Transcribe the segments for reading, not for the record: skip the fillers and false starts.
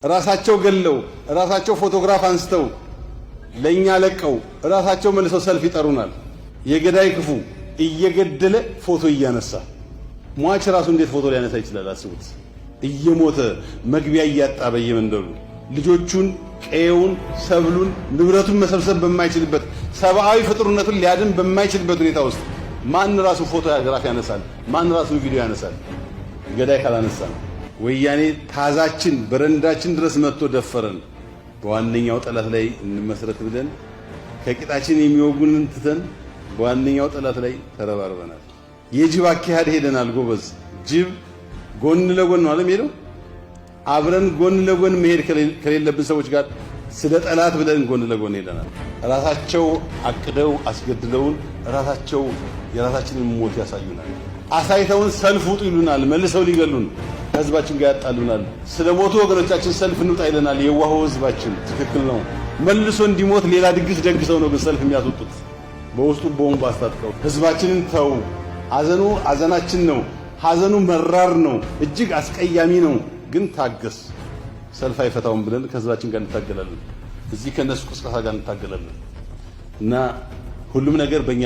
ራሳቸው ገለው ራሳቸው ፎቶግራፍ አንስተው ለኛ ለቀው ራሳቸው መልሰው ሰልፍ ይጠሩናል። የገዳይ ክፉ እየገደለ ፎቶ እያነሳ ሟች ራሱ እንዴት ፎቶ ሊያነሳ ይችላል? አስቡት። እየሞተ መግቢያ እያጣ በየመንደሩ ልጆቹን፣ ቀየውን፣ ሰብሉን፣ ንብረቱን መሰብሰብ በማይችልበት ሰብአዊ ፍጥሩነቱን ሊያድን በማይችልበት ሁኔታ ውስጥ ማን ራሱ ፎቶግራፍ ያነሳል? ማን ራሱ ቪዲዮ ያነሳል? ገዳይ ካላነሳ ነው። ወያኔ ታዛችን በረንዳችን ድረስ መጥቶ ደፈረን። በዋነኛው ጠላት ላይ እንመስረት ብለን ከቂጣችን የሚወጉንን ትተን በዋነኛው ጠላት ላይ ተረባርበናል። የጅብ አካሄድ ሄደናል። ጎበዝ ጅብ ጎን ለጎን ነው ሄደው አብረን ጎን ለጎን መሄድ ከሌለብን ሰዎች ጋር ስለ ጠላት ብለን ጎን ለጎን ሄደናል። ራሳቸው አቅደው አስገድለውን ራሳቸው የራሳችንን ሞት ያሳዩናል። አሳይተውን ሰልፍ ውጡ ይሉናል። መልሰው ሊገሉን ህዝባችን ጋር ያጣሉናል። ስለ ሞቱ ወገኖቻችን ሰልፍ እንውጣ ይለናል። የዋሆ ህዝባችን ትክክል ነው። መልሶ እንዲሞት ሌላ ድግስ ደግሰው ነው ሰልፍ የሚያስወጡት። በውስጡ ቦምብ አስታጥቀው ህዝባችንን ተው። ሐዘኑ ሐዘናችን ነው። ሐዘኑ መራር ነው። እጅግ አስቀያሚ ነው። ግን ታገስ፣ ሰልፍ አይፈታውም ብለን ከህዝባችን ጋር እንታገላለን። እዚህ ከነሱ ቅስቀሳ ጋር እንታገላለን እና ሁሉም ነገር በእኛ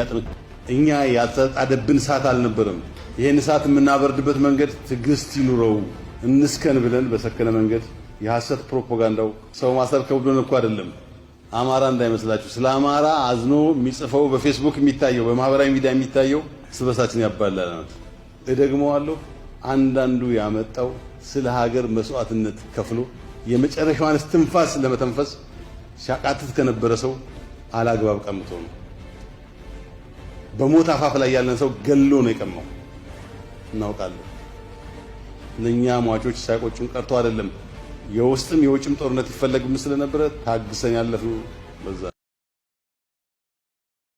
እኛ ያልተጣደብን ሰዓት አልነበረም። ይሄን ሰዓት የምናበርድበት መንገድ ትዕግስት ይኑረው እንስከን ብለን በሰከነ መንገድ የሐሰት ፕሮፓጋንዳው ሰው ማሰር ከብዶን እኮ አይደለም። አማራ እንዳይመስላችሁ። ስለ አማራ አዝኖ የሚጽፈው በፌስቡክ የሚታየው በማህበራዊ ሚዲያ የሚታየው ስበሳችን ያባላል። እደግመዋለሁ። አንዳንዱ ያመጣው ስለ ሀገር መስዋዕትነት ከፍሎ የመጨረሻዋን እስትንፋስ ለመተንፈስ ሲያቃትት ከነበረ ሰው አላግባብ ቀምቶ ነው። በሞት አፋፍ ላይ ያለን ሰው ገሎ ነው የቀማው። እናውቃለን። እነኛ ሟቾች ሳይቆጩን ቀርቶ አይደለም። የውስጥም የውጭም ጦርነት ይፈለግም ስለነበረ ታግሰን ያለፍነው በዛ